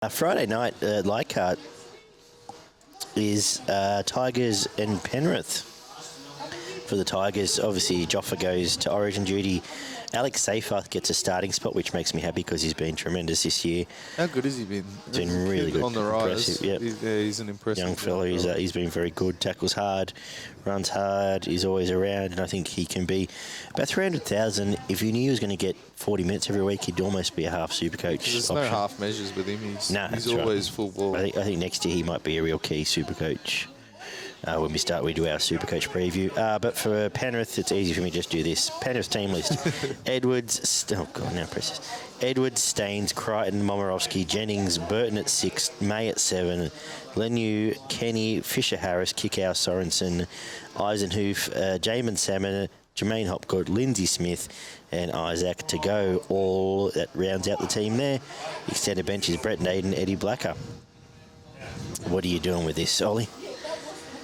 Friday night at Leichhardt is Tigers and Penrith. For the Tigers, obviously Joffa goes to Origin duty. Alex Seyfarth gets a starting spot, which makes me happy because he's been tremendous this year. How good has he been? He's been really good. On the rise. Yep. He's an impressive young fellow. He's been very good. Tackles hard, runs hard. He's always around, and I think he can be about 300,000. If you knew he was going to get 40 minutes every week, he'd almost be a half super coach. There's option. no half measures with him. He's always right. full ball. I think next year he might be a real key super coach. When we do our Supercoach preview. But for Penrith, it's easy for me to just do this. Penrith team list. Edwards, Staines, Crichton, Momorowski, Jennings, Burton at 6, May at 7, Leniu, Kenny, Fisher-Harris, Kickow, Sorensen, Eisenhoof, Jamin Salmon, Jermaine Hopgood, Lindsay Smith, and Isaac to go. All that rounds out the team there. Extended bench is Brett Naden, Eddie Blacker. What are you doing with this, Ollie?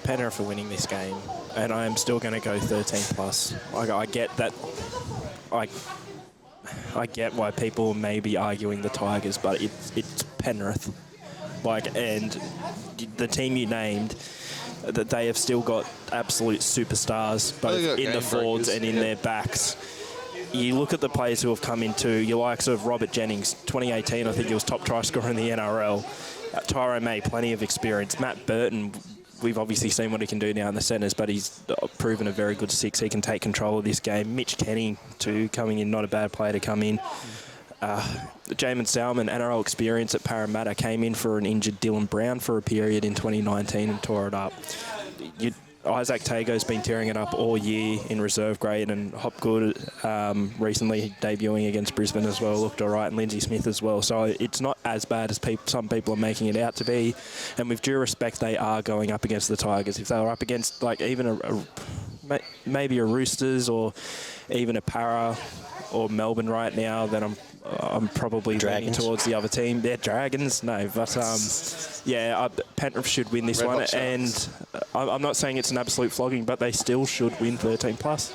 Penrith are winning this game, and I am still going to go 13 plus. I get that. I get why people may be arguing the Tigers, but it's Penrith. And the team you named, that they have still got absolute superstars, both in the forwards and in their backs. You look at the players who have come into your likes of Robert Jennings, 2018, I think he was top try scorer in the NRL. Tyrone May, plenty of experience. Matt Burton, we've obviously seen what he can do now in the centres, but he's proven a very good 6. He can take control of this game. Mitch Kenny, too, coming in, not a bad player to come in. Jamin Salmon, NRL experience at Parramatta, came in for an injured Dylan Brown for a period in 2019 and tore it up. Isaac Tago's been tearing it up all year in reserve grade, and Hopgood recently debuting against Brisbane as well looked all right, and Lindsay Smith as well. So it's not as bad as some people are making it out to be. And with due respect, they are going up against the Tigers. If they were up against like even maybe a Roosters or even a Para or Melbourne right now, then I'm probably leaning towards the other team. They're Dragons, no, but Penrith should win this one, and I'm not saying it's an absolute flogging, but they still should win 13 plus.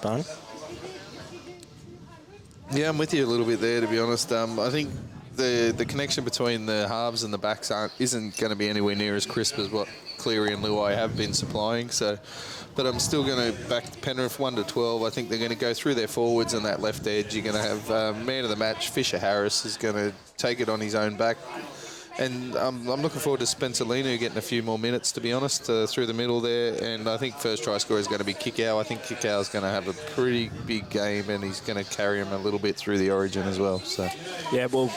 Barn? Yeah, I'm with you a little bit there, to be honest. I think the connection between the halves and the backs isn't going to be anywhere near as crisp as what Cleary and Luai have been supplying. But I'm still going to back Penrith 1-12. I think they're going to go through their forwards and that left edge. You're going to have man of the match, Fisher-Harris, is going to take it on his own back. And I'm looking forward to Spencer Leniu getting a few more minutes, to be honest, through the middle there. And I think first try scorer is going to be Kickow. I think Kickow is going to have a pretty big game, and he's going to carry him a little bit through the Origin as well. So, yeah, well,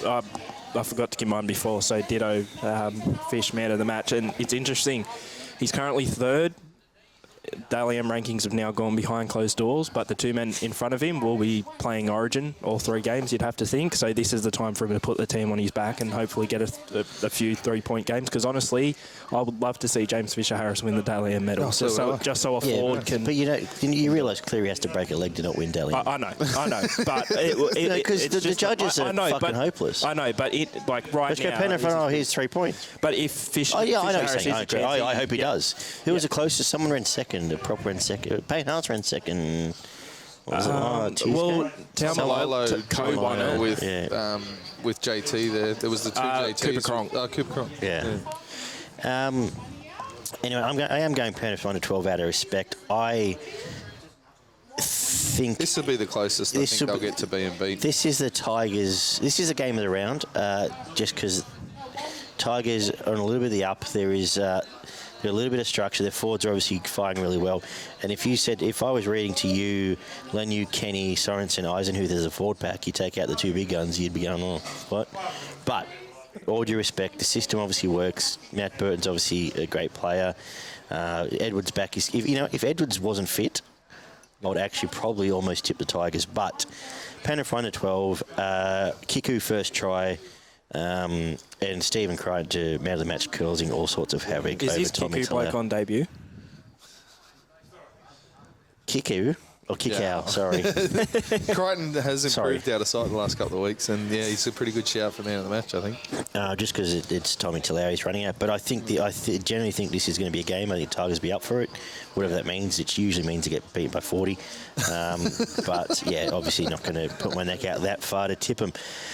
I forgot to give mine before, so ditto Fish, man of the match. And it's interesting, he's currently third. Daily M rankings have now gone behind closed doors, but the two men in front of him will be playing Origin all 3 games, you'd have to think. So this is the time for him to put the team on his back and hopefully get a few 3-point games. Because honestly, I would love to see James Fisher-Harris win the Daily M medal. Just so a forward can... But you realise Cleary has to break a leg to not win Daily M. I know. But because the judges are fucking hopeless. I know, but right Let's now... go Penrith, here's 3 points. But if Fisher... I hope he does. Who was the closest? Someone ran second. A proper ran second. Payne Haas ran second. Taumalolo co-won it with JT there. There was the 2 JTs. Cooper Cronk. Cooper Cronk. Yeah. Anyway, I am going Penrith 1-12 out of respect. I think this will be the closest I think they'll get to being beat. This is the Tigers. This is a game of the round, just because Tigers are on a little bit of the up. There is a little bit of structure. Their forwards are obviously firing really well. And if I was reading to you, Leniu, Kenny, Sorensen, Eisenhuth as a forward pack, you take out the 2 big guns, you'd be going, oh, what? But all due respect, the system obviously works. Matt Burton's obviously a great player. Edwards back is... If Edwards wasn't fit, I would actually probably almost tip the Tigers. But Penrith 1-12, Kiku first try... and Stephen Crichton to man of the match, causing all sorts of havoc. Is this Kiku bloke on debut? Kiku? Or Kickow, sorry. Crichton has improved out of sight the last couple of weeks, and yeah, he's a pretty good shout for man of the match, I think. Just because it's Tommy Talauri's running out, but I think I generally think this is going to be a game. I think Tigers will be up for it, whatever that means. It usually means to get beat by 40, but yeah, obviously not going to put my neck out that far to tip them.